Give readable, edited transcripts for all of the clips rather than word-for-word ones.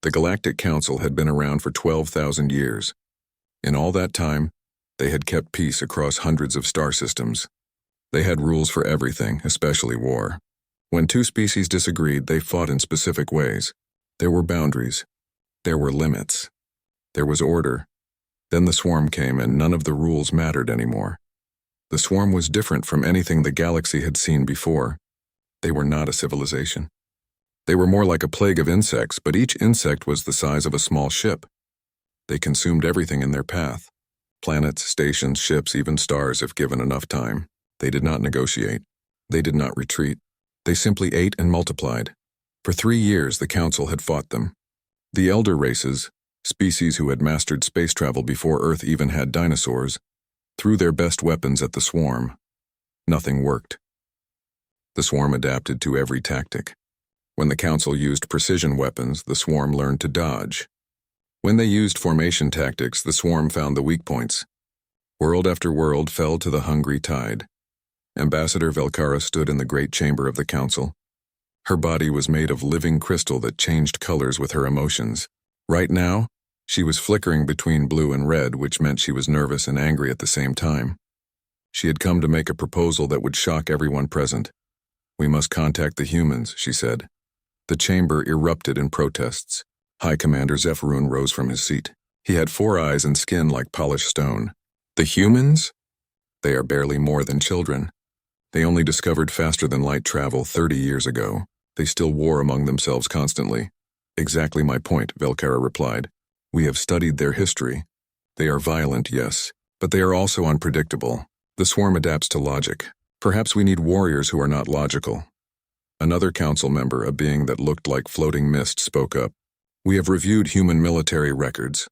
The Galactic Council had been around for 12,000 years. In all that time, they had kept peace across hundreds of star systems. They had rules for everything, especially war. When two species disagreed, they fought in specific ways. There were boundaries. There were limits. There was order. Then the swarm came, and none of the rules mattered anymore. The swarm was different from anything the galaxy had seen before. They were not a civilization. They were more like a plague of insects, but each insect was the size of a small ship. They consumed everything in their path. Planets, stations, ships, even stars, if given enough time. They did not negotiate. They did not retreat. They simply ate and multiplied. For 3 years, the Council had fought them. The elder races, species who had mastered space travel before Earth even had dinosaurs, threw their best weapons at the swarm. Nothing worked. The swarm adapted to every tactic. When the Council used precision weapons, the swarm learned to dodge. When they used formation tactics, the swarm found the weak points. World after world fell to the hungry tide. Ambassador Velkara stood in the great chamber of the Council. Her body was made of living crystal that changed colors with her emotions. Right now, she was flickering between blue and red, which meant she was nervous and angry at the same time. She had come to make a proposal that would shock everyone present. "We must contact the humans," she said. The chamber erupted in protests. High Commander Zephyroon rose from his seat. He had 4 eyes and skin like polished stone. "The humans? They are barely more than children. They only discovered faster-than-light travel 30 years ago. They still war among themselves constantly." "Exactly my point," Velkara replied. "We have studied their history. They are violent, yes, but they are also unpredictable. The swarm adapts to logic. Perhaps we need warriors who are not logical." Another council member, a being that looked like floating mist, spoke up. "We have reviewed human military records.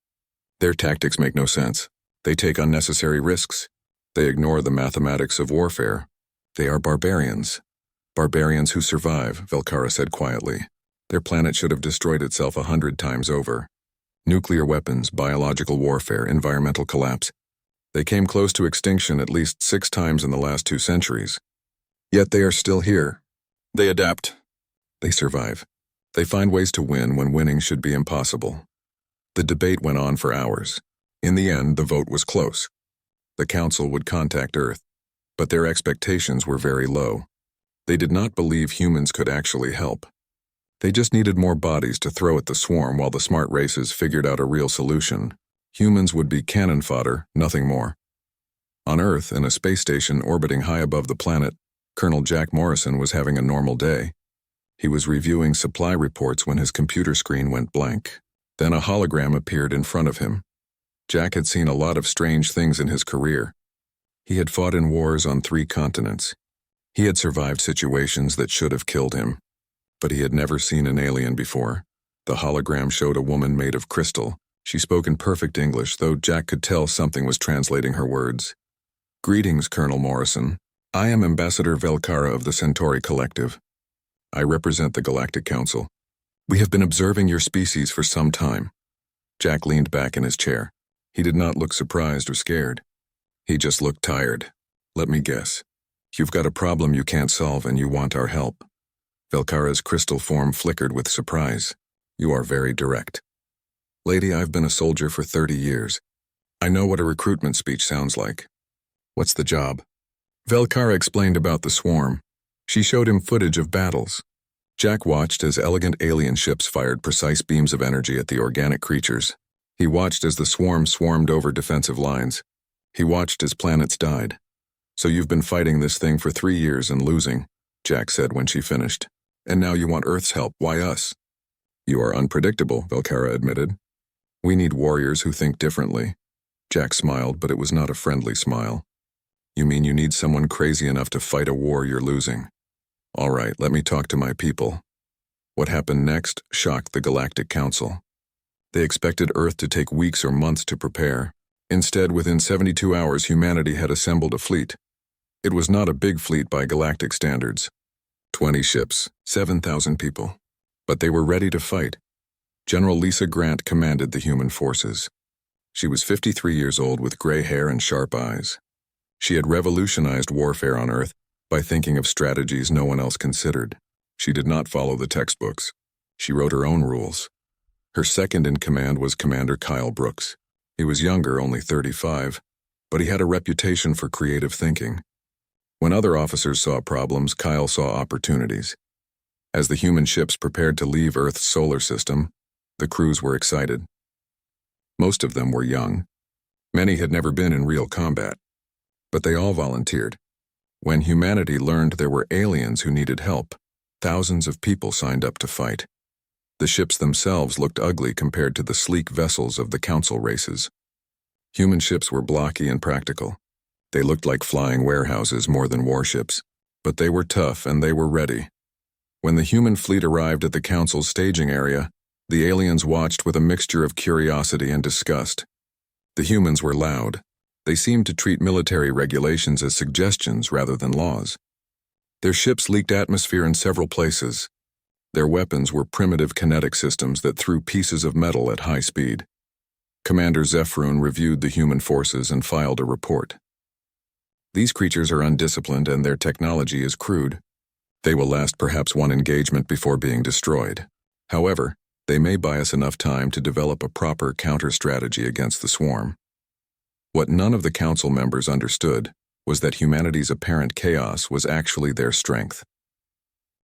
Their tactics make no sense. They take unnecessary risks. They ignore the mathematics of warfare. They are barbarians. Barbarians who survive," Velkara said quietly. "Their planet should have destroyed itself 100 times over. Nuclear weapons, biological warfare, environmental collapse. They came close to extinction at least 6 times in the last 2 centuries. Yet they are still here. They adapt. They survive. They find ways to win when winning should be impossible." The debate went on for hours. In the end, the vote was close. The Council would contact Earth, but their expectations were very low. They did not believe humans could actually help. They just needed more bodies to throw at the swarm while the smart races figured out a real solution. Humans would be cannon fodder, nothing more. On Earth, in a space station orbiting high above the planet, Colonel Jack Morrison was having a normal day. He was reviewing supply reports when his computer screen went blank. Then a hologram appeared in front of him. Jack had seen a lot of strange things in his career. He had fought in wars on 3 continents. He had survived situations that should have killed him. But he had never seen an alien before. The hologram showed a woman made of crystal. She spoke in perfect English, though Jack could tell something was translating her words. "Greetings, Colonel Morrison. I am Ambassador Velkara of the Centauri Collective. I represent the Galactic Council. We have been observing your species for some time." Jack leaned back in his chair. He did not look surprised or scared. He just looked tired. "Let me guess. You've got a problem you can't solve and you want our help." Velkara's crystal form flickered with surprise. "You are very direct." "Lady, I've been a soldier for 30 years. I know what a recruitment speech sounds like." "What's the job?" Velkara explained about the swarm. She showed him footage of battles. Jack watched as elegant alien ships fired precise beams of energy at the organic creatures. He watched as the swarm swarmed over defensive lines. He watched as planets died. "So you've been fighting this thing for 3 years and losing," Jack said when she finished. "And now you want Earth's help. Why us?" "You are unpredictable," Velkara admitted. "We need warriors who think differently." Jack smiled, but it was not a friendly smile. "You mean you need someone crazy enough to fight a war you're losing? All right, let me talk to my people." What happened next shocked the Galactic Council. They expected Earth to take weeks or months to prepare. Instead, within 72 hours, humanity had assembled a fleet. It was not a big fleet by galactic standards. 20 ships, 7,000 people. But they were ready to fight. General Lisa Grant commanded the human forces. She was 53 years old with gray hair and sharp eyes. She had revolutionized warfare on Earth by thinking of strategies no one else considered. She did not follow the textbooks. She wrote her own rules. Her second in command was Commander Kyle Brooks. He was younger, only 35, but he had a reputation for creative thinking. When other officers saw problems, Kyle saw opportunities. As the human ships prepared to leave Earth's solar system, the crews were excited. Most of them were young. Many had never been in real combat, but they all volunteered. When humanity learned there were aliens who needed help, thousands of people signed up to fight. The ships themselves looked ugly compared to the sleek vessels of the council races. Human ships were blocky and practical. They looked like flying warehouses more than warships, but they were tough and they were ready. When the human fleet arrived at the council's staging area, the aliens watched with a mixture of curiosity and disgust. The humans were loud. They seemed to treat military regulations as suggestions rather than laws. Their ships leaked atmosphere in several places. Their weapons were primitive kinetic systems that threw pieces of metal at high speed. Commander Zephrun reviewed the human forces and filed a report. These creatures are undisciplined and their technology is crude. They will last perhaps one engagement before being destroyed. However, they may buy us enough time to develop a proper counter-strategy against the swarm. What none of the council members understood was that humanity's apparent chaos was actually their strength.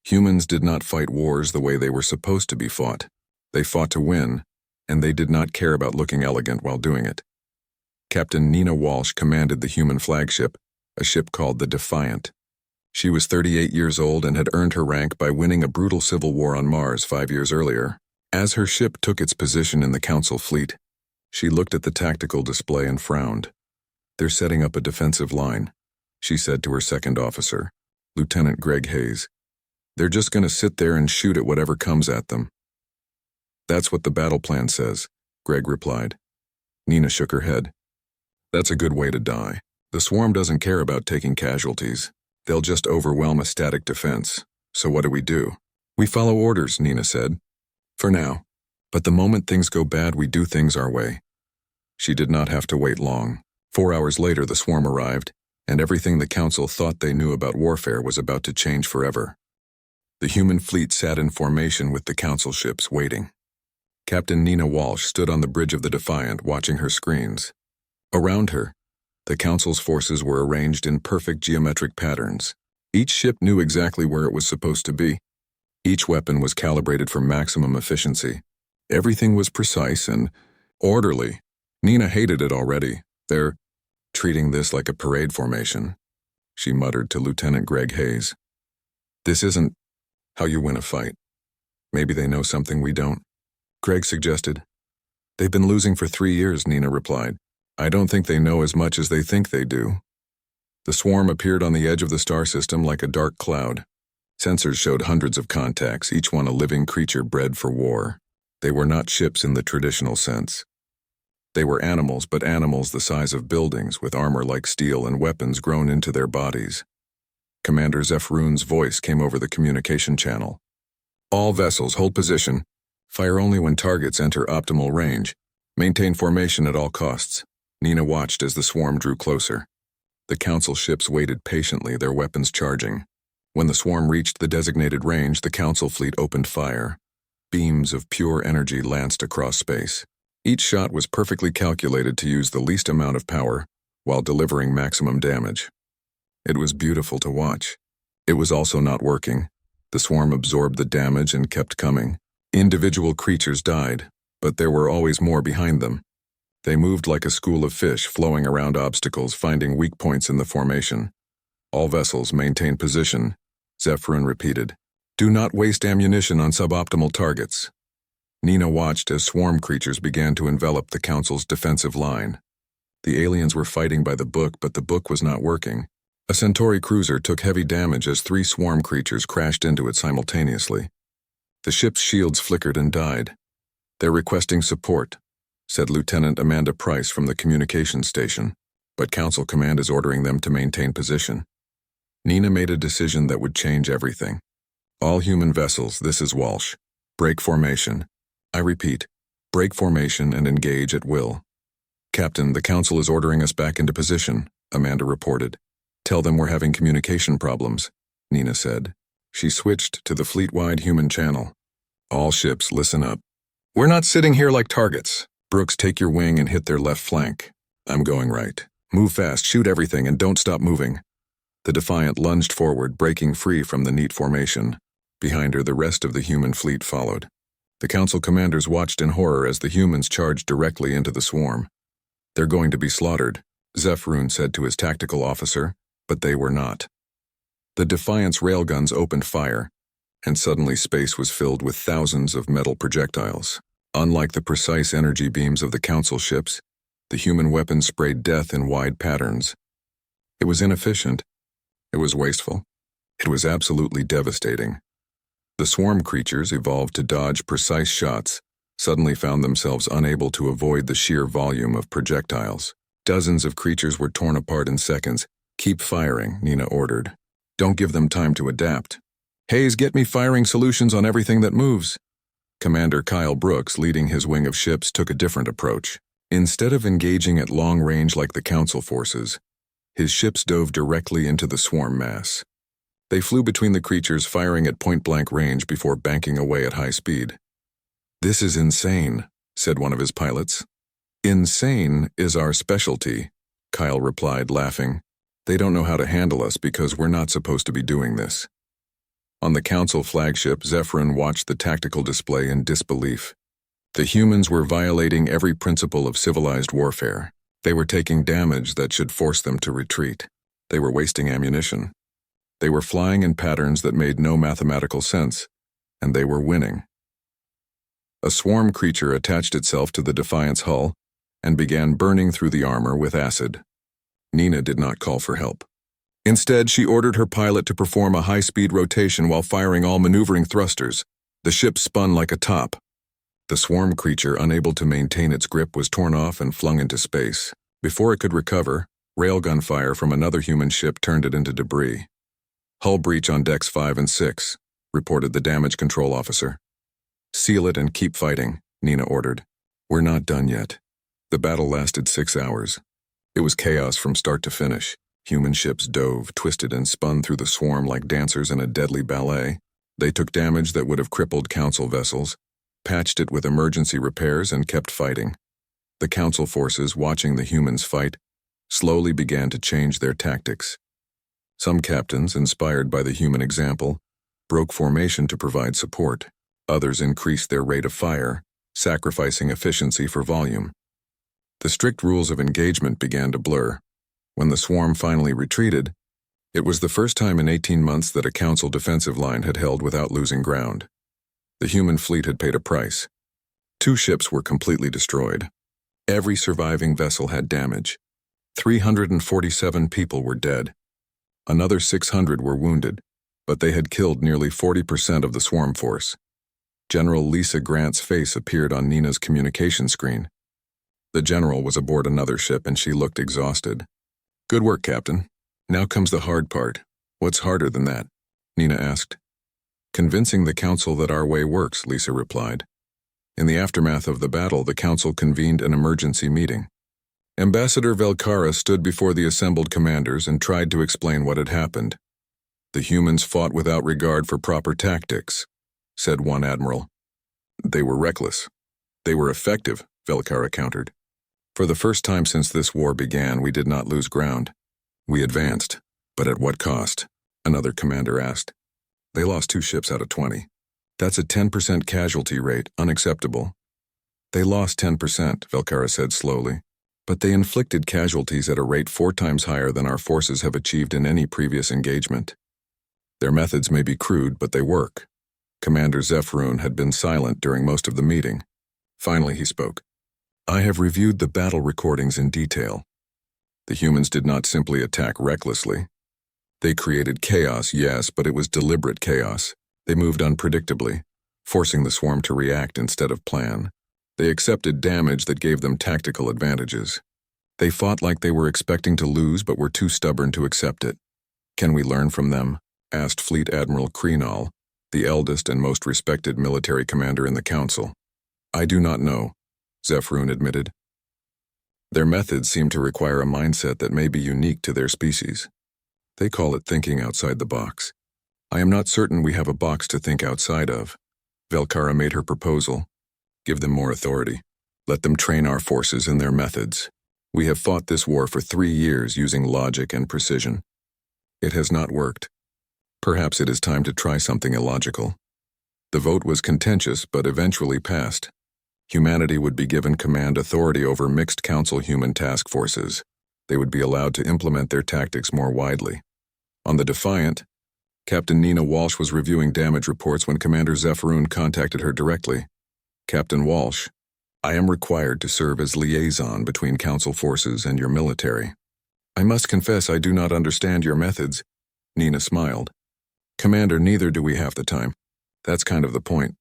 Humans did not fight wars the way they were supposed to be fought. They fought to win, and they did not care about looking elegant while doing it. Captain Nina Walsh commanded the human flagship, a ship called the Defiant. She was 38 years old and had earned her rank by winning a brutal civil war on Mars 5 years earlier. As her ship took its position in the council fleet, she looked at the tactical display and frowned. "They're setting up a defensive line," she said to her second officer, Lieutenant Greg Hayes. "They're just going to sit there and shoot at whatever comes at them." "That's what the battle plan says," Greg replied. Nina shook her head. "That's a good way to die. The swarm doesn't care about taking casualties. They'll just overwhelm a static defense. So what do? "We follow orders," Nina said. "For now. But the moment things go bad, we do things our way." She did not have to wait long. 4 hours later, the swarm arrived, and everything the council thought they knew about warfare was about to change forever. The human fleet sat in formation with the council ships waiting. Captain Nina Walsh stood on the bridge of the Defiant watching her screens. Around her, the council's forces were arranged in perfect geometric patterns. Each ship knew exactly where it was supposed to be. Each weapon was calibrated for maximum efficiency. Everything was precise and orderly. Nina hated it already. "They're treating this like a parade formation," she muttered to Lieutenant Greg Hayes. "This isn't how you win a fight. Maybe they know something we don't," Greg suggested. "They've been losing for 3 years," Nina replied. "I don't think they know as much as they think they do." The swarm appeared on the edge of the star system like a dark cloud. Sensors showed hundreds of contacts, each one a living creature bred for war. They were not ships in the traditional sense. They were animals, but animals the size of buildings, with armor like steel and weapons grown into their bodies. Commander Zephrun's voice came over the communication channel. "All vessels, hold position. Fire only when targets enter optimal range. Maintain formation at all costs." Nina watched as the swarm drew closer. The council ships waited patiently, their weapons charging. When the swarm reached the designated range, the council fleet opened fire. Beams of pure energy lanced across space. Each shot was perfectly calculated to use the least amount of power while delivering maximum damage. It was beautiful to watch. It was also not working. The swarm absorbed the damage and kept coming. Individual creatures died, but there were always more behind them. They moved like a school of fish, flowing around obstacles, finding weak points in the formation. "All vessels maintain position," Zephrun repeated. "Do not waste ammunition on suboptimal targets." Nina watched as swarm creatures began to envelop the council's defensive line. The aliens were fighting by the book, but the book was not working. A Centauri cruiser took heavy damage as 3 swarm creatures crashed into it simultaneously. The ship's shields flickered and died. "They're requesting support," said Lieutenant Amanda Price from the communications station, "but Council Command is ordering them to maintain position." Nina made a decision that would change everything. "All human vessels, this is Walsh. Break formation. I repeat, break formation and engage at will." "Captain, the Council is ordering us back into position," Amanda reported. "Tell them we're having communication problems," Nina said. She switched to the fleet-wide human channel. "All ships, listen up. We're not sitting here like targets. Brooks, take your wing and hit their left flank. I'm going right. Move fast, shoot everything, and don't stop moving. The Defiant lunged forward, breaking free from the neat formation. Behind her, the rest of the human fleet followed. The council commanders watched in horror as the humans charged directly into the swarm. They're going to be slaughtered, Zephrun said to his tactical officer, but they were not. The Defiant's railguns opened fire, and suddenly space was filled with thousands of metal projectiles. Unlike the precise energy beams of the council ships, the human weapons sprayed death in wide patterns. It was inefficient. It was wasteful. It was absolutely devastating. The swarm creatures, evolved to dodge precise shots, suddenly found themselves unable to avoid the sheer volume of projectiles. Dozens of creatures were torn apart in seconds. Keep firing, Nina ordered. Don't give them time to adapt. Hayes, get me firing solutions on everything that moves. Commander Kyle Brooks, leading his wing of ships, took a different approach. Instead of engaging at long range like the council forces, his ships dove directly into the swarm mass. They flew between the creatures, firing at point-blank range before banking away at high speed. This is insane, said one of his pilots. Insane is our specialty, Kyle replied, laughing. They don't know how to handle us because we're not supposed to be doing this. On the council flagship, Zephrun watched the tactical display in disbelief. The humans were violating every principle of civilized warfare. They were taking damage that should force them to retreat. They were wasting ammunition. They were flying in patterns that made no mathematical sense, and they were winning. A swarm creature attached itself to the Defiant's hull and began burning through the armor with acid. Nina did not call for help. Instead, she ordered her pilot to perform a high-speed rotation while firing all maneuvering thrusters. The ship spun like a top. The swarm creature, unable to maintain its grip, was torn off and flung into space. Before it could recover, railgun fire from another human ship turned it into debris. Hull breach on decks 5 and 6, reported the damage control officer. Seal it and keep fighting, Nina ordered. We're not done yet. The battle lasted 6 hours. It was chaos from start to finish. Human ships dove, twisted, and spun through the swarm like dancers in a deadly ballet. They took damage that would have crippled council vessels, patched it with emergency repairs, and kept fighting. The council forces, watching the humans fight, slowly began to change their tactics. Some captains, inspired by the human example, broke formation to provide support. Others increased their rate of fire, sacrificing efficiency for volume. The strict rules of engagement began to blur. When the swarm finally retreated, it was the first time in 18 months that a council defensive line had held without losing ground. The human fleet had paid a price. 2 ships were completely destroyed. Every surviving vessel had damage. 347 people were dead. Another 600 were wounded, but they had killed nearly 40% of the swarm force. General Lisa Grant's face appeared on Nina's communication screen. The general was aboard another ship and she looked exhausted. Good work, Captain. Now comes the hard part. What's harder than that? Nina asked. Convincing the council that our way works, Lisa replied. In the aftermath of the battle, the council convened an emergency meeting. Ambassador Velkara stood before the assembled commanders and tried to explain what had happened. The humans fought without regard for proper tactics, said one admiral. They were reckless. They were effective, Velkara countered. For the first time since this war began, we did not lose ground. We advanced, but at what cost? Another commander asked. They lost 2 ships out of 20. That's a 10% casualty rate, unacceptable. They lost 10%, Velkara said slowly, but they inflicted casualties at a rate 4 times higher than our forces have achieved in any previous engagement. Their methods may be crude, but they work. Commander Zephrun had been silent during most of the meeting. Finally, he spoke. I have reviewed the battle recordings in detail. The humans did not simply attack recklessly. They created chaos, yes, but it was deliberate chaos. They moved unpredictably, forcing the swarm to react instead of plan. They accepted damage that gave them tactical advantages. They fought like they were expecting to lose but were too stubborn to accept it. Can we learn from them? Asked Fleet Admiral Kreenal, the eldest and most respected military commander in the council. I do not know, Zephrun admitted. Their methods seem to require a mindset that may be unique to their species. They call it thinking outside the box. I am not certain we have a box to think outside of. Velkara made her proposal. Give them more authority. Let them train our forces in their methods. We have fought this war for 3 years using logic and precision. It has not worked. Perhaps it is time to try something illogical. The vote was contentious, but eventually passed. Humanity would be given command authority over mixed council human task forces. They would be allowed to implement their tactics more widely. On the Defiant, Captain Nina Walsh was reviewing damage reports when Commander Zephyroon contacted her directly. Captain Walsh, I am required to serve as liaison between council forces and your military. I must confess I do not understand your methods. Nina smiled. Commander, neither do we half the time. That's kind of the point.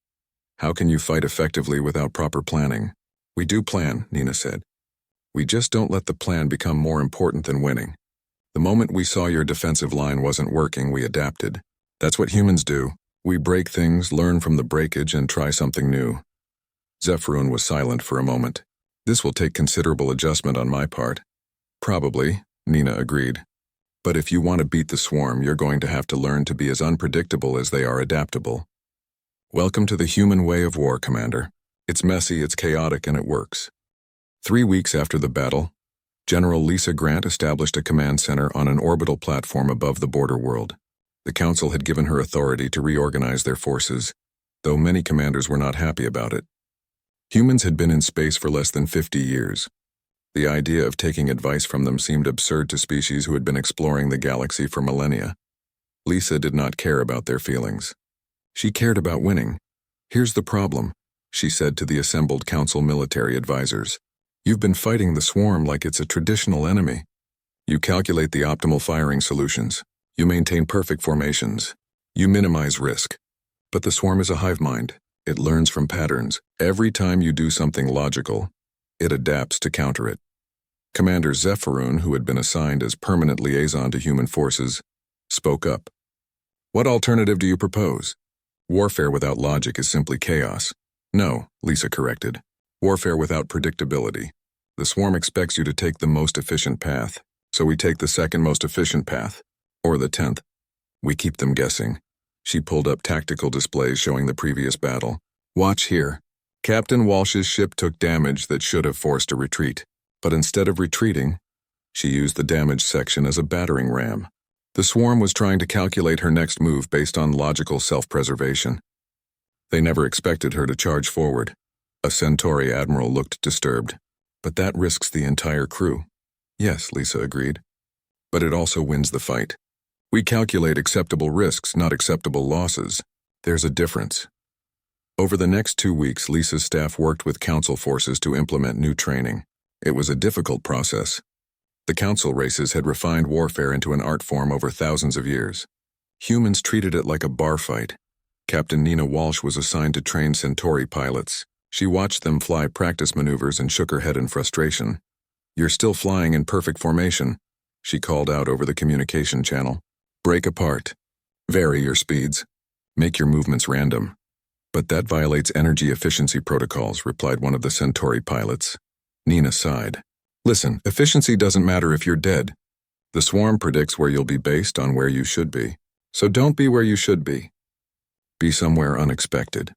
How can you fight effectively without proper planning? We do plan, Nina said. We just don't let the plan become more important than winning. The moment we saw your defensive line wasn't working, we adapted. That's what humans do. We break things, learn from the breakage, and try something new. Zephyroon was silent for a moment. This will take considerable adjustment on my part. Probably, Nina agreed. But if you want to beat the swarm, you're going to have to learn to be as unpredictable as they are adaptable. Welcome to the human way of war, Commander. It's messy, it's chaotic, and it works. 3 weeks after the battle, General Lisa Grant established a command center on an orbital platform above the border world. The Council had given her authority to reorganize their forces, though many commanders were not happy about it. Humans had been in space for less than 50 years. The idea of taking advice from them seemed absurd to species who had been exploring the galaxy for millennia. Lisa did not care about their feelings. She cared about winning. Here's the problem, she said to the assembled Council military advisors. You've been fighting the swarm like it's a traditional enemy. You calculate the optimal firing solutions. You maintain perfect formations. You minimize risk. But the swarm is a hive mind. It learns from patterns. Every time you do something logical, it adapts to counter it. Commander Zephyroon, who had been assigned as permanent liaison to human forces, spoke up. What alternative do you propose? Warfare without logic is simply chaos. No, Lisa corrected. Warfare without predictability. The swarm expects you to take the most efficient path, so we take the second most efficient path, or the 10th. We keep them guessing. She pulled up tactical displays showing the previous battle. Watch here. Captain Walsh's ship took damage that should have forced a retreat, but instead of retreating, she used the damage section as a battering ram. The swarm was trying to calculate her next move based on logical self-preservation. They never expected her to charge forward. A Centauri admiral looked disturbed. But that risks the entire crew. Yes, Lisa agreed. But it also wins the fight. We calculate acceptable risks, not acceptable losses. There's a difference. Over the next 2 weeks, Lisa's staff worked with Council forces to implement new training. It was a difficult process. The Council races had refined warfare into an art form over thousands of years. Humans treated it like a bar fight. Captain Nina Walsh was assigned to train Centauri pilots. She watched them fly practice maneuvers and shook her head in frustration. You're still flying in perfect formation, she called out over the communication channel. Break apart. Vary your speeds. Make your movements random. But that violates energy efficiency protocols, replied one of the Centauri pilots. Nina sighed. Listen, efficiency doesn't matter if you're dead. The swarm predicts where you'll be based on where you should be. So don't be where you should be. Be somewhere unexpected.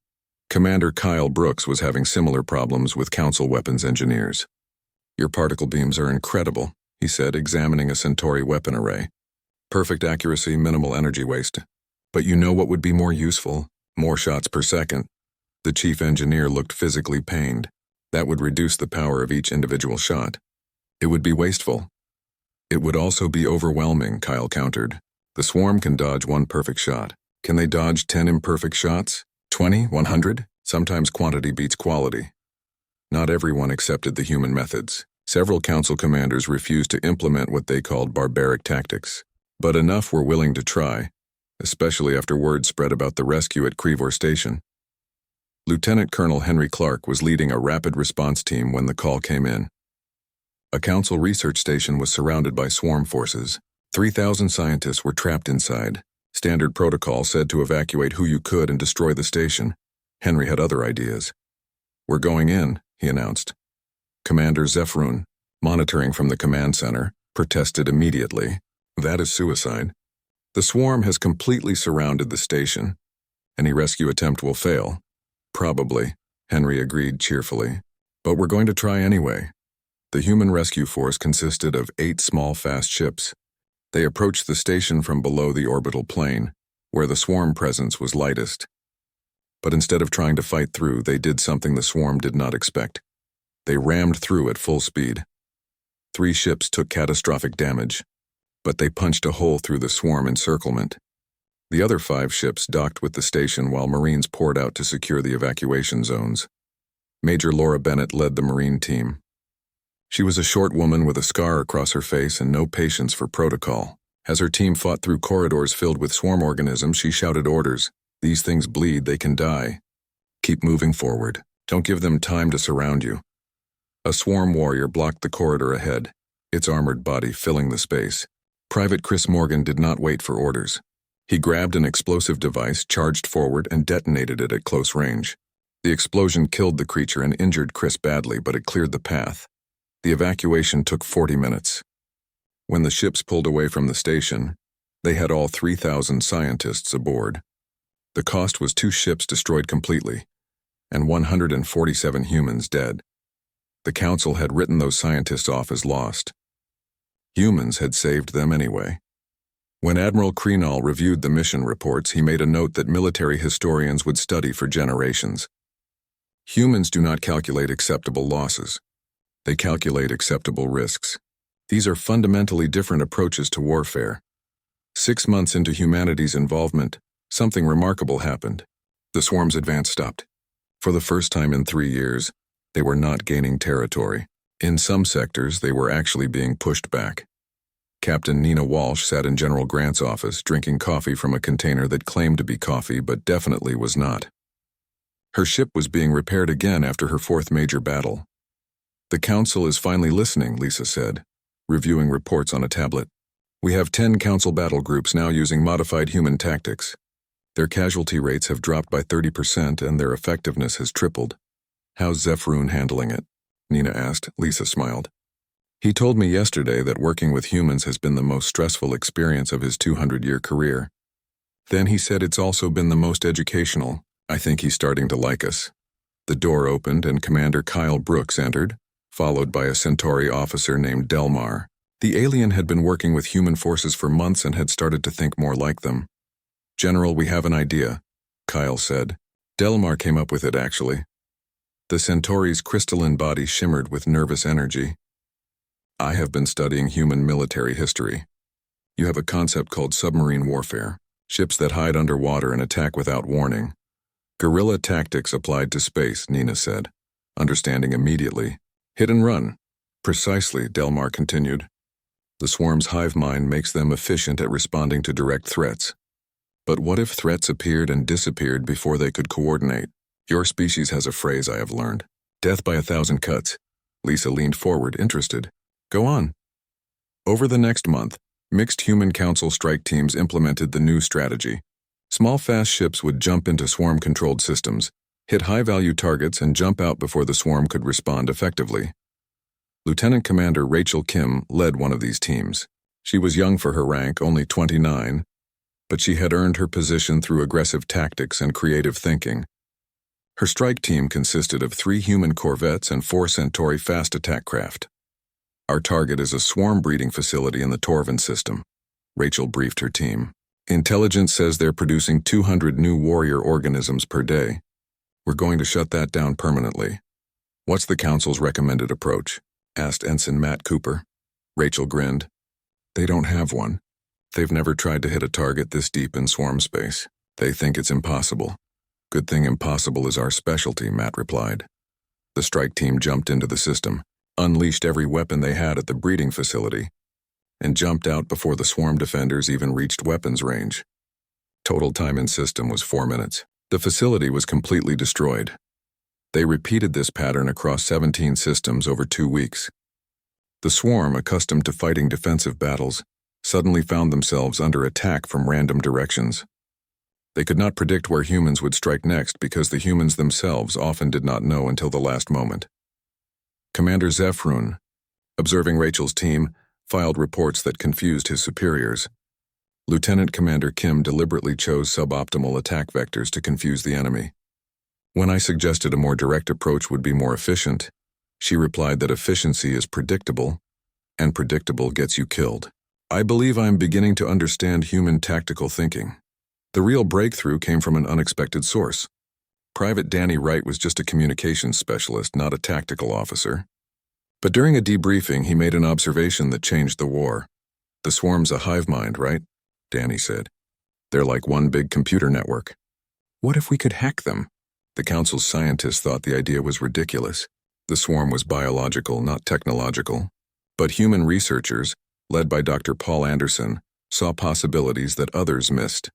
Commander Kyle Brooks was having similar problems with Council weapons engineers. Your particle beams are incredible, he said, examining a Centauri weapon array. Perfect accuracy, minimal energy waste. But you know what would be more useful? More shots per second. The chief engineer looked physically pained. That would reduce the power of each individual shot. It would be wasteful. It would also be overwhelming, Kyle countered. The swarm can dodge 1 perfect shot. Can they dodge 10 imperfect shots? 20? 100? Sometimes quantity beats quality. Not everyone accepted the human methods. Several Council commanders refused to implement what they called barbaric tactics. But enough were willing to try, especially after word spread about the rescue at Crevor Station. Lieutenant Colonel Henry Clark was leading a rapid response team when the call came in. A Council research station was surrounded by swarm forces. 3,000 scientists were trapped inside. Standard protocol said to evacuate who you could and destroy the station. Henry had other ideas. We're going in, he announced. Commander Zephyroon, monitoring from the command center, protested immediately. That is suicide. The swarm has completely surrounded the station. Any rescue attempt will fail. Probably. Henry agreed cheerfully. But we're going to try anyway. The human rescue force consisted of 8 small fast ships. They approached the station from below the orbital plane, where the swarm presence was lightest. But instead of trying to fight through, they did something the swarm did not expect. They rammed through at full speed. 3 ships took catastrophic damage, but they punched a hole through the swarm encirclement. The other 5 ships docked with the station while Marines poured out to secure the evacuation zones. Major Laura Bennett led the Marine team. She was a short woman with a scar across her face and no patience for protocol. As her team fought through corridors filled with swarm organisms, she shouted orders. These things bleed, they can die. Keep moving forward. Don't give them time to surround you. A swarm warrior blocked the corridor ahead, its armored body filling the space. Private Chris Morgan did not wait for orders. He grabbed an explosive device, charged forward, and detonated it at close range. The explosion killed the creature and injured Chris badly, but it cleared the path. The evacuation took 40 minutes. When the ships pulled away from the station, they had all 3,000 scientists aboard. The cost was 2 ships destroyed completely, and 147 humans dead. The Council had written those scientists off as lost. Humans had saved them anyway. When Admiral Kreenall reviewed the mission reports, he made a note that military historians would study for generations. Humans do not calculate acceptable losses. They calculate acceptable risks. These are fundamentally different approaches to warfare. 6 months into humanity's involvement, something remarkable happened. The swarm's advance stopped. For the first time in 3 years, they were not gaining territory. In some sectors, they were actually being pushed back. Captain Nina Walsh sat in General Grant's office, drinking coffee from a container that claimed to be coffee but definitely was not. Her ship was being repaired again after her 4th major battle. The Council is finally listening, Lisa said, reviewing reports on a tablet. We have 10 Council battle groups now using modified human tactics. Their casualty rates have dropped by 30% and their effectiveness has tripled. How's Zephrun handling it? Nina asked. Lisa smiled. He told me yesterday that working with humans has been the most stressful experience of his 200-year career. Then he said it's also been the most educational. I think he's starting to like us. The door opened and Commander Kyle Brooks entered, followed by a Centauri officer named Delmar. The alien had been working with human forces for months and had started to think more like them. General, we have an idea, Kyle said. Delmar came up with it, actually. The Centauri's crystalline body shimmered with nervous energy. I have been studying human military history. You have a concept called submarine warfare, ships that hide underwater and attack without warning. Guerrilla tactics applied to space, Nina said, understanding immediately. Hit and run. Precisely, Delmar continued. The swarm's hive mind makes them efficient at responding to direct threats. But what if threats appeared and disappeared before they could coordinate? Your species has a phrase I have learned. Death by 1,000 cuts. Lisa leaned forward, interested. Go on. Over the next month, mixed human council strike teams implemented the new strategy. Small fast ships would jump into swarm-controlled systems, hit high-value targets and jump out before the swarm could respond effectively. Lieutenant Commander Rachel Kim led one of these teams. She was young for her rank, only 29, but she had earned her position through aggressive tactics and creative thinking. Her strike team consisted of 3 human corvettes and 4 Centauri fast attack craft. Our target is a swarm breeding facility in the Torvin system, Rachel briefed her team. Intelligence says they're producing 200 new warrior organisms per day. We're going to shut that down permanently. What's the Council's recommended approach? Asked Ensign Matt Cooper. Rachel grinned. They don't have one. They've never tried to hit a target this deep in swarm space. They think it's impossible. Good thing impossible is our specialty, Matt replied. The strike team jumped into the system, unleashed every weapon they had at the breeding facility, and jumped out before the swarm defenders even reached weapons range. Total time in system was 4 minutes. The facility was completely destroyed. They repeated this pattern across 17 systems over 2 weeks. The swarm, accustomed to fighting defensive battles, suddenly found themselves under attack from random directions. They could not predict where humans would strike next because the humans themselves often did not know until the last moment. Commander Zephrun, observing Rachel's team, filed reports that confused his superiors. Lieutenant Commander Kim deliberately chose suboptimal attack vectors to confuse the enemy. When I suggested a more direct approach would be more efficient, she replied that efficiency is predictable, and predictable gets you killed. I believe I am beginning to understand human tactical thinking. The real breakthrough came from an unexpected source. Private Danny Wright was just a communications specialist, not a tactical officer. But during a debriefing, he made an observation that changed the war. The swarm's a hive mind, right? Danny said. They're like one big computer network. What if we could hack them? The council's scientists thought the idea was ridiculous. The swarm was biological, not technological. But human researchers, led by Dr. Paul Anderson, saw possibilities that others missed.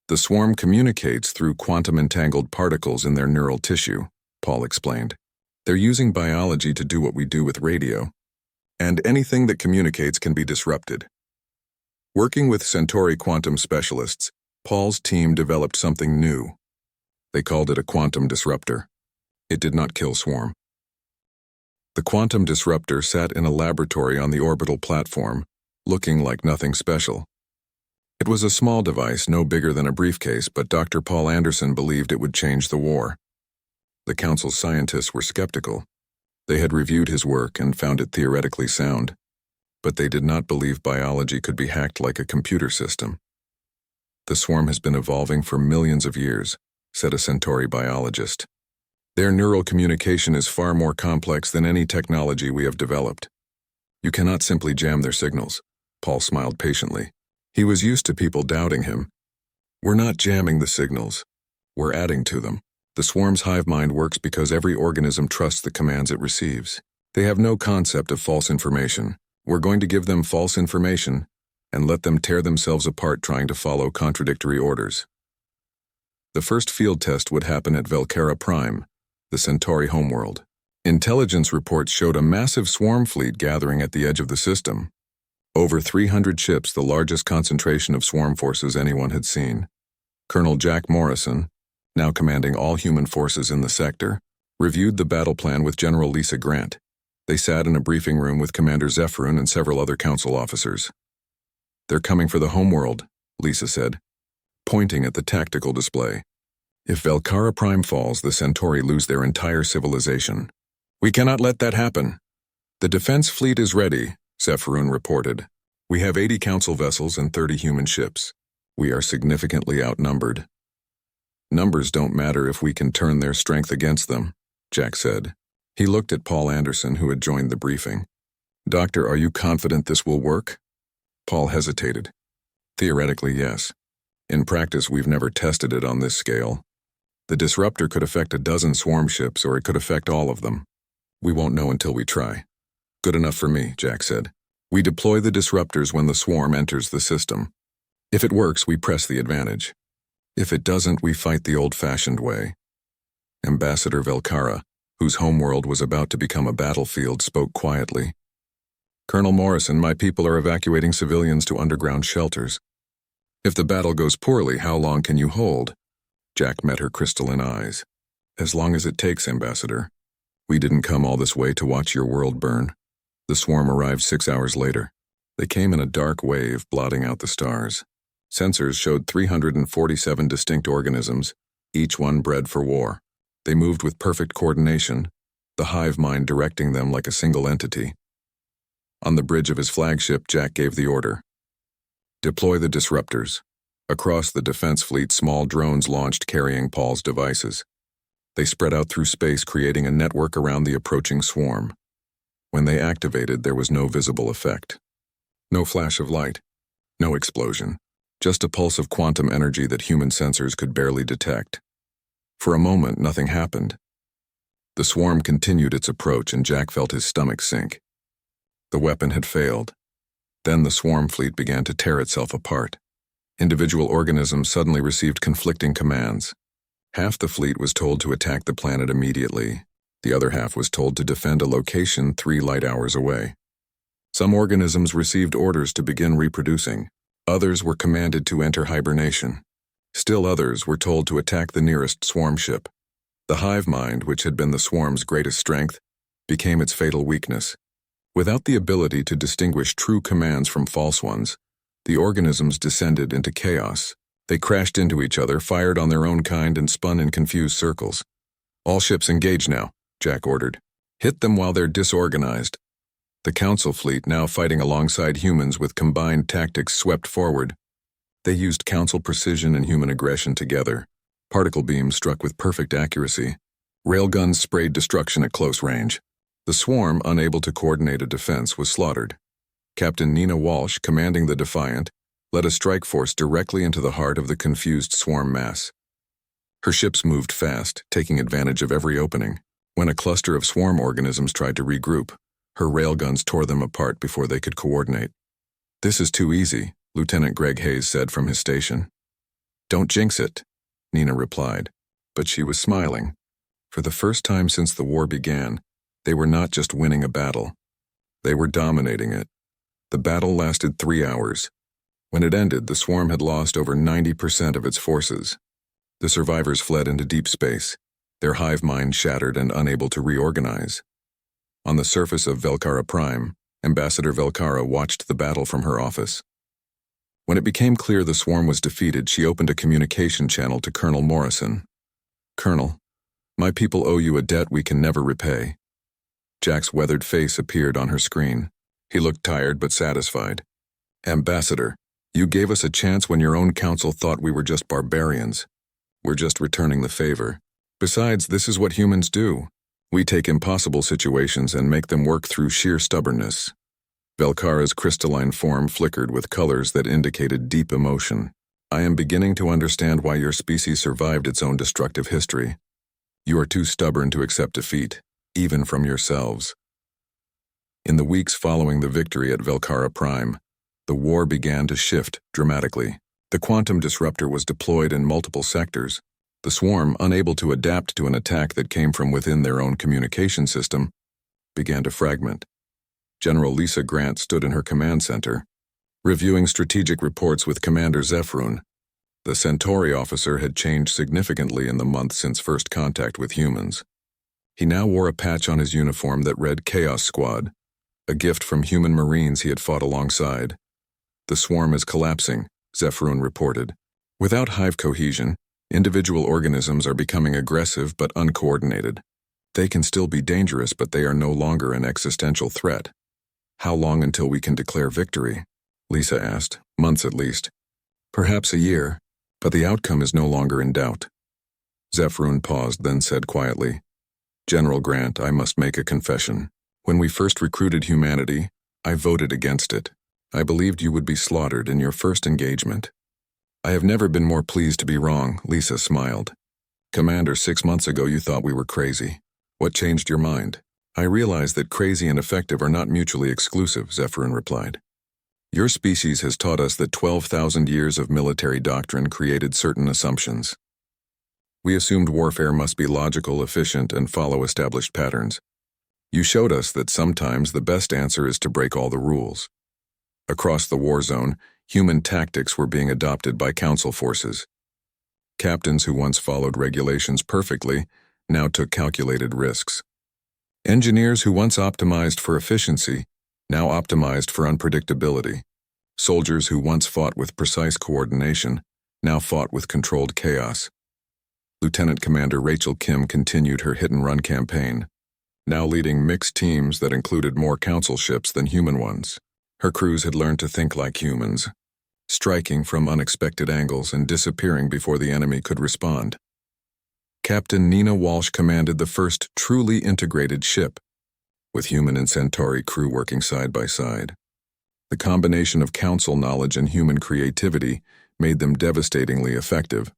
The swarm communicates through quantum-entangled particles in their neural tissue, Paul explained. They're using biology to do what we do with radio. And anything that communicates can be disrupted. Working with Centauri quantum specialists, Paul's team developed something new. They called it a quantum disruptor. It did not kill swarm. The quantum disruptor sat in a laboratory on the orbital platform, looking like nothing special. It was a small device, no bigger than a briefcase, but Dr. Paul Anderson believed it would change the war. The council's scientists were skeptical. They had reviewed his work and found it theoretically sound, but they did not believe biology could be hacked like a computer system. The swarm has been evolving for millions of years, said a Centauri biologist. Their neural communication is far more complex than any technology we have developed. You cannot simply jam their signals. Paul smiled patiently. He was used to people doubting him. We're not jamming the signals. We're adding to them. The swarm's hive mind works because every organism trusts the commands it receives. They have no concept of false information. We're going to give them false information and let them tear themselves apart trying to follow contradictory orders. The first field test would happen at Velcara Prime, the Centauri homeworld. Intelligence reports showed a massive swarm fleet gathering at the edge of the system. Over 300 ships, the largest concentration of swarm forces anyone had seen. Colonel Jack Morrison, now commanding all human forces in the sector, reviewed the battle plan with General Lisa Grant. They sat in a briefing room with Commander Zephyrin and several other council officers. They're coming for the homeworld, Lisa said, pointing at the tactical display. If Velcara Prime falls, the Centauri lose their entire civilization. We cannot let that happen. The defense fleet is ready, Zephyrin reported. We have 80 council vessels and 30 human ships. We are significantly outnumbered. Numbers don't matter if we can turn their strength against them, Jack said. He looked at Paul Anderson, who had joined the briefing. Doctor, are you confident this will work? Paul hesitated. Theoretically, yes. In practice, we've never tested it on this scale. The disruptor could affect a dozen swarm ships, or it could affect all of them. We won't know until we try. Good enough for me, Jack said. We deploy the disruptors when the swarm enters the system. If it works, we press the advantage. If it doesn't, we fight the old-fashioned way. Ambassador Velcara, whose homeworld was about to become a battlefield, spoke quietly. Colonel Morrison, my people are evacuating civilians to underground shelters. If the battle goes poorly, how long can you hold? Jack met her crystalline eyes. As long as it takes, Ambassador. We didn't come all this way to watch your world burn. The swarm arrived 6 hours later. They came in a dark wave, blotting out the stars. Sensors showed 347 distinct organisms, each one bred for war. They moved with perfect coordination, the hive mind directing them like a single entity. On the bridge of his flagship, Jack gave the order. Deploy the disruptors. Across the defense fleet, small drones launched carrying Paul's devices. They spread out through space, creating a network around the approaching swarm. When they activated, there was no visible effect. No flash of light. No explosion. Just a pulse of quantum energy that human sensors could barely detect. For a moment, nothing happened. The swarm continued its approach, and Jack felt his stomach sink. The weapon had failed. Then the swarm fleet began to tear itself apart. Individual organisms suddenly received conflicting commands. Half the fleet was told to attack the planet immediately. The other half was told to defend a location 3 light hours away. Some organisms received orders to begin reproducing. Others were commanded to enter hibernation. Still others were told to attack the nearest swarm ship. The hive mind, which had been the swarm's greatest strength, became its fatal weakness. Without the ability to distinguish true commands from false ones, the organisms descended into chaos, They crashed into each other, fired on their own kind, and spun in confused circles. "All ships engage now," Jack ordered. "Hit them while they're disorganized." The Council fleet, now fighting alongside humans with combined tactics, swept forward. They used Council precision and human aggression together. Particle beams struck with perfect accuracy. Railguns sprayed destruction at close range. The swarm, unable to coordinate a defense, was slaughtered. Captain Nina Walsh, commanding the Defiant, led a strike force directly into the heart of the confused swarm mass. Her ships moved fast, taking advantage of every opening. When a cluster of swarm organisms tried to regroup, her railguns tore them apart before they could coordinate. "This is too easy," Lieutenant Greg Hayes said from his station. "Don't jinx it," Nina replied, but she was smiling. For the first time since the war began, they were not just winning a battle. They were dominating it. The battle lasted 3 hours. When it ended, the swarm had lost over 90% of its forces. The survivors fled into deep space, their hive mind shattered and unable to reorganize. On the surface of Velcara Prime, Ambassador Velcara watched the battle from her office. When it became clear the swarm was defeated, she opened a communication channel to Colonel Morrison. "Colonel, my people owe you a debt we can never repay." Jack's weathered face appeared on her screen. He looked tired but satisfied. "Ambassador, you gave us a chance when your own council thought we were just barbarians. We're just returning the favor. Besides, this is what humans do. We take impossible situations and make them work through sheer stubbornness." Velcara's crystalline form flickered with colors that indicated deep emotion. "I am beginning to understand why your species survived its own destructive history. You are too stubborn to accept defeat, even from yourselves." In the weeks following the victory at Velcara Prime, the war began to shift dramatically. The quantum disruptor was deployed in multiple sectors. The swarm, unable to adapt to an attack that came from within their own communication system, began to fragment. General Lisa Grant stood in her command center, reviewing strategic reports with Commander Zephrun. The Centauri officer had changed significantly in the month since first contact with humans. He now wore a patch on his uniform that read Chaos Squad, a gift from human Marines he had fought alongside. "The swarm is collapsing," Zephrun reported. "Without hive cohesion, individual organisms are becoming aggressive but uncoordinated. They can still be dangerous, but they are no longer an existential threat." "How long until we can declare victory?" Lisa asked. "Months at least. Perhaps a year, but the outcome is no longer in doubt." Zephrun paused, then said quietly, "General Grant, I must make a confession. When we first recruited humanity, I voted against it. I believed you would be slaughtered in your first engagement." "I have never been more pleased to be wrong," Lisa smiled. "Commander, 6 months ago you thought we were crazy. What changed your mind?" "I realize that crazy and effective are not mutually exclusive," Zephrun replied. "Your species has taught us that 12,000 years of military doctrine created certain assumptions. We assumed warfare must be logical, efficient, and follow established patterns. You showed us that sometimes the best answer is to break all the rules." Across the war zone, human tactics were being adopted by Council forces. Captains who once followed regulations perfectly now took calculated risks. Engineers who once optimized for efficiency now optimized for unpredictability. Soldiers who once fought with precise coordination now fought with controlled chaos. Lieutenant Commander Rachel Kim continued her hit-and-run campaign, now leading mixed teams that included more Council ships than human ones. Her crews had learned to think like humans, striking from unexpected angles and disappearing before the enemy could respond. Captain Nina Walsh commanded the first truly integrated ship, with human and Centauri crew working side by side. The combination of Council knowledge and human creativity made them devastatingly effective.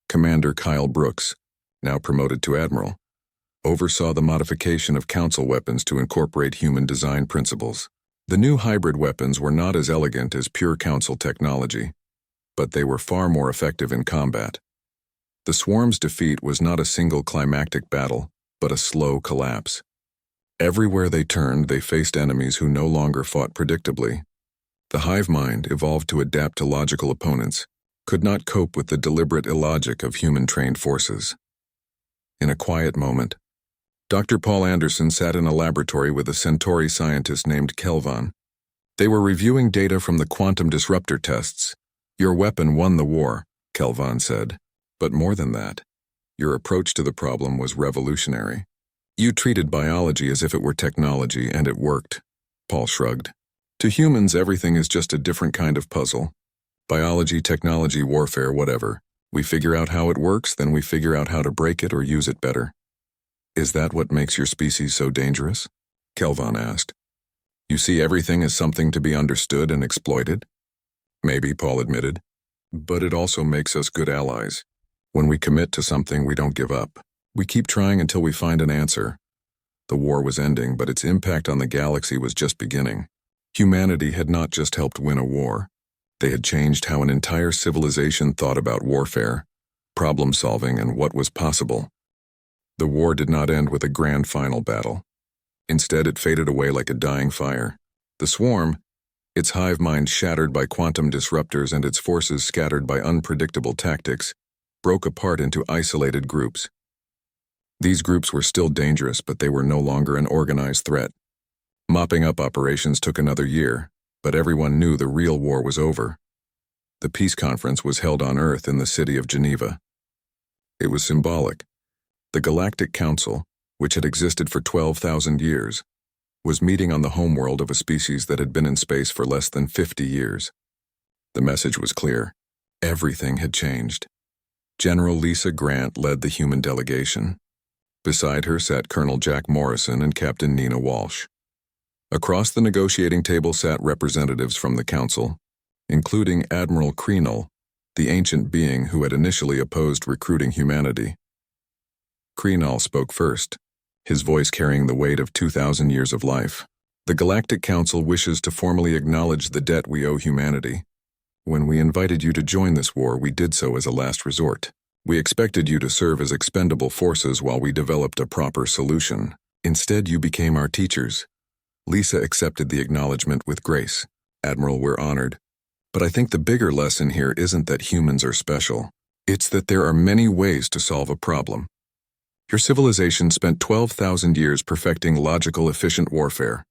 Commander Kyle Brooks, now promoted to Admiral, oversaw the modification of Council weapons to incorporate human design principles. The new hybrid weapons were not as elegant as pure Council technology, but they were far more effective in combat. The swarm's defeat was not a single climactic battle, but a slow collapse. Everywhere they turned, they faced enemies who no longer fought predictably. The hive mind, evolved to adapt to logical opponents, could not cope with the deliberate illogic of human-trained forces. In a quiet moment, Dr. Paul Anderson sat in a laboratory with a Centauri scientist named Kelvon. They were reviewing data from the quantum disruptor tests. "Your weapon won the war," Kelvan said. But more than that, your approach to the problem was revolutionary. You treated biology as if it were technology, and it worked. Paul shrugged. To humans, everything is just a different kind of puzzle. Biology, technology, warfare, whatever. We figure out how it works, then we figure out how to break it or use it better. Is that what makes your species so dangerous? Kelvan asked. You see everything as something to be understood and exploited? Maybe, Paul admitted. But it also makes us good allies. When we commit to something, we don't give up. We keep trying until we find an answer. The war was ending, but its impact on the galaxy was just beginning. Humanity had not just helped win a war. They had changed how an entire civilization thought about warfare, problem-solving, and what was possible. The war did not end with a grand final battle. Instead, it faded away like a dying fire. The swarm, its hive mind shattered by quantum disruptors and its forces scattered by unpredictable tactics, broke apart into isolated groups. These groups were still dangerous, but they were no longer an organized threat. Mopping up operations took another year, but everyone knew the real war was over. The peace conference was held on Earth in the city of Geneva. It was symbolic. The Galactic Council, which had existed for 12,000 years, was meeting on the homeworld of a species that had been in space for less than 50 years. The message was clear. Everything had changed. General Lisa Grant led the human delegation. Beside her sat Colonel Jack Morrison and Captain Nina Walsh. Across the negotiating table sat representatives from the Council, including Admiral Kreenal, the ancient being who had initially opposed recruiting humanity. Kreenal spoke first, his voice carrying the weight of 2,000 years of life. The Galactic Council wishes to formally acknowledge the debt we owe humanity. When we invited you to join this war, we did so as a last resort. We expected you to serve as expendable forces while we developed a proper solution. Instead, you became our teachers. Lisa accepted the acknowledgement with grace. Admiral, we're honored. But I think the bigger lesson here isn't that humans are special. It's that there are many ways to solve a problem. Your civilization spent 12,000 years perfecting logical, efficient warfare.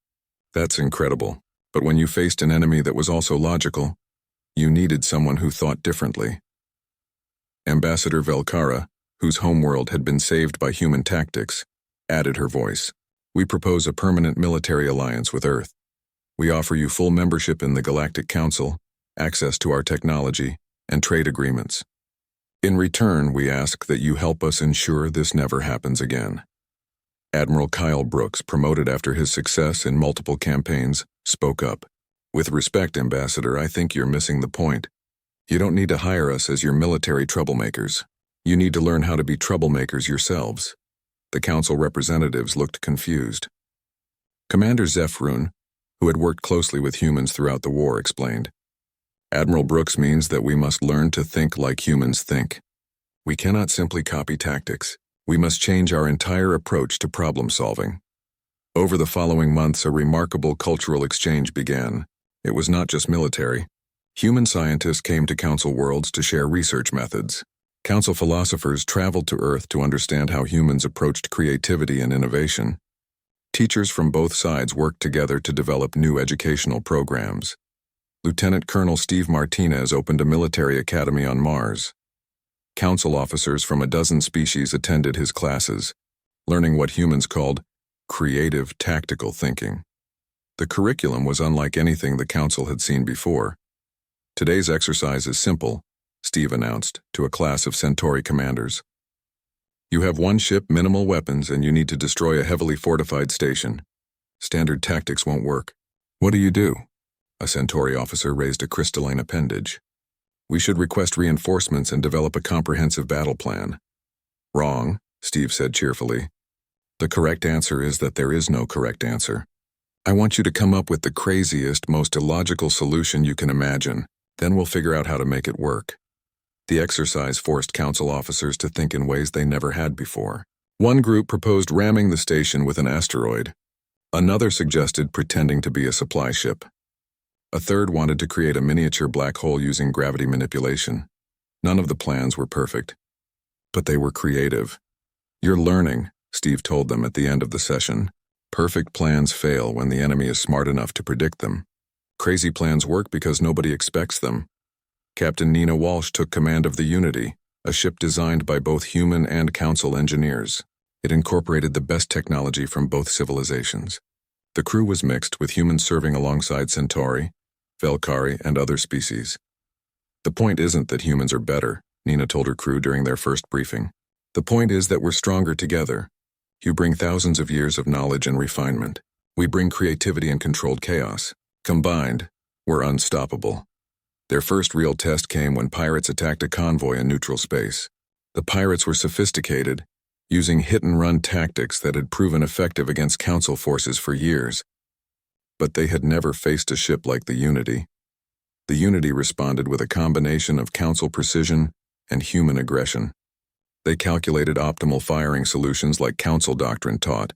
That's incredible. But when you faced an enemy that was also logical, you needed someone who thought differently. Ambassador Velkara, whose homeworld had been saved by human tactics, added her voice. We propose a permanent military alliance with Earth. We offer you full membership in the Galactic Council, access to our technology, and trade agreements. In return, we ask that you help us ensure this never happens again. Admiral Kyle Brooks, promoted after his success in multiple campaigns, spoke up. With respect, Ambassador, I think you're missing the point. You don't need to hire us as your military troublemakers. You need to learn how to be troublemakers yourselves. The Council representatives looked confused. Commander Zephrun, who had worked closely with humans throughout the war, explained. Admiral Brooks means that we must learn to think like humans think. We cannot simply copy tactics. We must change our entire approach to problem solving. Over the following months, a remarkable cultural exchange began. It was not just military. Human scientists came to Council worlds to share research methods. Council philosophers traveled to Earth to understand how humans approached creativity and innovation. Teachers from both sides worked together to develop new educational programs. Lieutenant Colonel Steve Martinez opened a military academy on Mars. Council officers from a dozen species attended his classes, learning what humans called creative tactical thinking. The curriculum was unlike anything the Council had seen before. Today's exercise is simple, Steve announced to a class of Centauri commanders. You have one ship, minimal weapons, and you need to destroy a heavily fortified station. Standard tactics won't work. What do you do? A Centauri officer raised a crystalline appendage. We should request reinforcements and develop a comprehensive battle plan. Wrong, Steve said cheerfully. The correct answer is that there is no correct answer. I want you to come up with the craziest, most illogical solution you can imagine. Then we'll figure out how to make it work. The exercise forced Council officers to think in ways they never had before. One group proposed ramming the station with an asteroid. Another suggested pretending to be a supply ship. A third wanted to create a miniature black hole using gravity manipulation. None of the plans were perfect, but they were creative. You're learning, Steve told them at the end of the session. Perfect plans fail when the enemy is smart enough to predict them. Crazy plans work because nobody expects them. Captain Nina Walsh took command of the Unity, a ship designed by both human and council engineers. It incorporated the best technology from both civilizations. The crew was mixed, with humans serving alongside Centauri, Velkari, and other species. The point isn't that humans are better, Nina told her crew during their first briefing. The point is that we're stronger together. You bring thousands of years of knowledge and refinement. We bring creativity and controlled chaos. Combined, we're unstoppable. Their first real test came when pirates attacked a convoy in neutral space. The pirates were sophisticated, using hit-and-run tactics that had proven effective against Council forces for years. But they had never faced a ship like the Unity. The Unity responded with a combination of Council precision and human aggression. They calculated optimal firing solutions like Council doctrine taught,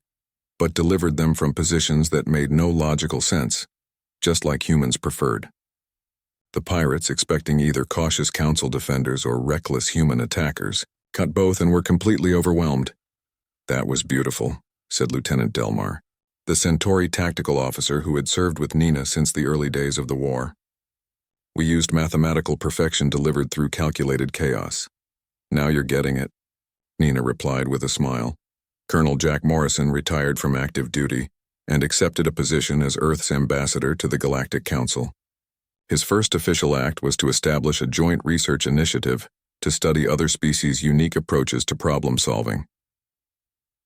but delivered them from positions that made no logical sense, just like humans preferred. The pirates, expecting either cautious Council defenders or reckless human attackers, cut both and were completely overwhelmed. That was beautiful, said Lieutenant Delmar, the Centauri tactical officer who had served with Nina since the early days of the war. We used mathematical perfection delivered through calculated chaos. Now you're getting it, Nina replied with a smile. Colonel Jack Morrison retired from active duty and accepted a position as Earth's ambassador to the Galactic Council. His first official act was to establish a joint research initiative to study other species' unique approaches to problem solving.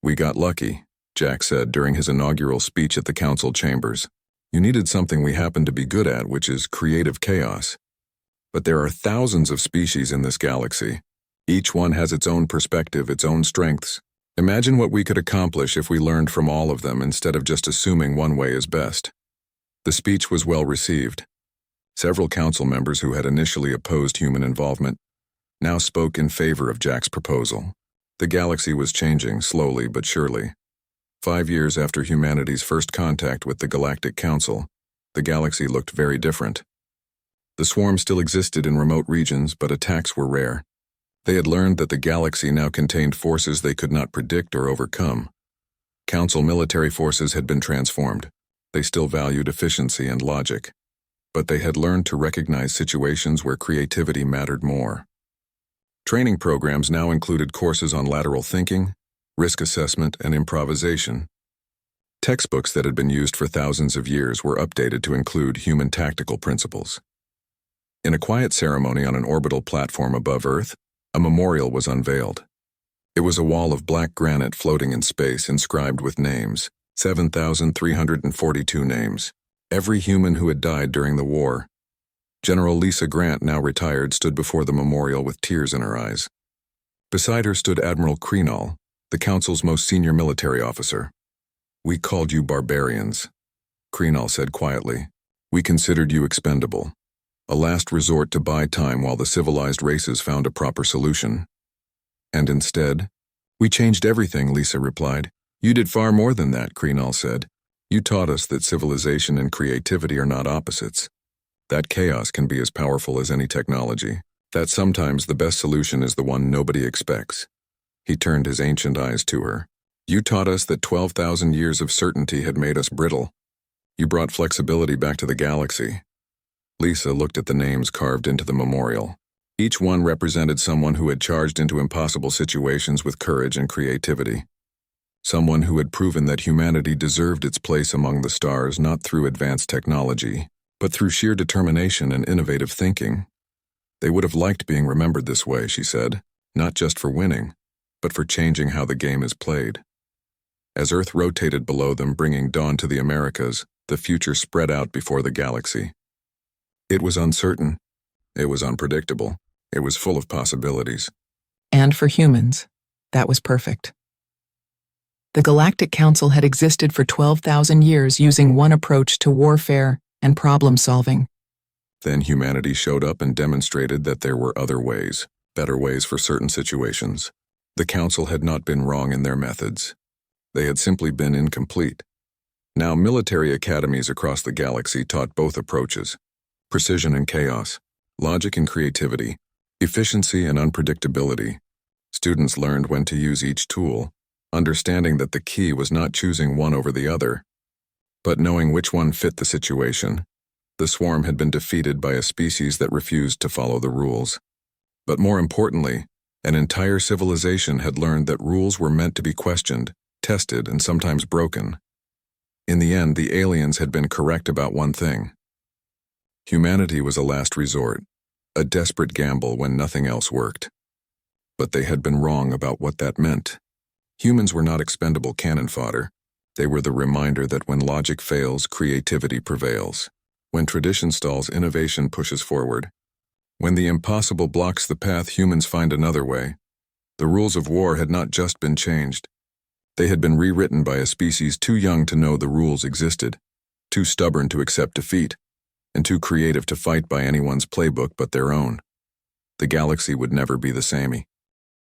We got lucky, Jack said during his inaugural speech at the council chambers. You needed something we happen to be good at, which is creative chaos. But there are thousands of species in this galaxy. Each one has its own perspective, its own strengths. Imagine what we could accomplish if we learned from all of them instead of just assuming one way is best. The speech was well received. Several council members who had initially opposed human involvement now spoke in favor of Jack's proposal. The galaxy was changing, slowly but surely. 5 years after humanity's first contact with the Galactic Council, the galaxy looked very different. The swarm still existed in remote regions, but attacks were rare. They had learned that the galaxy now contained forces they could not predict or overcome. Council military forces had been transformed. They still valued efficiency and logic, but they had learned to recognize situations where creativity mattered more. Training programs now included courses on lateral thinking, risk assessment, and improvisation. Textbooks that had been used for thousands of years were updated to include human tactical principles. In a quiet ceremony on an orbital platform above Earth, a memorial was unveiled. It was a wall of black granite floating in space, inscribed with names, 7,342 names. Every human who had died during the war. General Lisa Grant, now retired, stood before the memorial with tears in her eyes. Beside her stood Admiral Krenal, the Council's most senior military officer. We called you barbarians, Krenal said quietly. We considered you expendable. A last resort to buy time while the civilized races found a proper solution. And instead, we changed everything, Lisa replied. You did far more than that, Krenal said. You taught us that civilization and creativity are not opposites. That chaos can be as powerful as any technology. That sometimes the best solution is the one nobody expects. He turned his ancient eyes to her. You taught us that 12,000 years of certainty had made us brittle. You brought flexibility back to the galaxy. Lisa looked at the names carved into the memorial. Each one represented someone who had charged into impossible situations with courage and creativity. Someone who had proven that humanity deserved its place among the stars not through advanced technology, but through sheer determination and innovative thinking. They would have liked being remembered this way, she said, not just for winning, but for changing how the game is played. As Earth rotated below them, bringing dawn to the Americas, the future spread out before the galaxy. It was uncertain. It was unpredictable. It was full of possibilities. And for humans, that was perfect. The Galactic Council had existed for 12,000 years using one approach to warfare and problem-solving. Then humanity showed up and demonstrated that there were other ways, better ways for certain situations. The Council had not been wrong in their methods. They had simply been incomplete. Now military academies across the galaxy taught both approaches: precision and chaos, logic and creativity, efficiency and unpredictability. Students learned when to use each tool, understanding that the key was not choosing one over the other, but knowing which one fit the situation. The swarm had been defeated by a species that refused to follow the rules. But more importantly, an entire civilization had learned that rules were meant to be questioned, tested, and sometimes broken. In the end, the aliens had been correct about one thing. Humanity was a last resort, a desperate gamble when nothing else worked. But they had been wrong about what that meant. Humans were not expendable cannon fodder. They were the reminder that when logic fails, creativity prevails. When tradition stalls, innovation pushes forward. When the impossible blocks the path, humans find another way. The rules of war had not just been changed. They had been rewritten by a species too young to know the rules existed, too stubborn to accept defeat, and too creative to fight by anyone's playbook but their own. The galaxy would never be the same.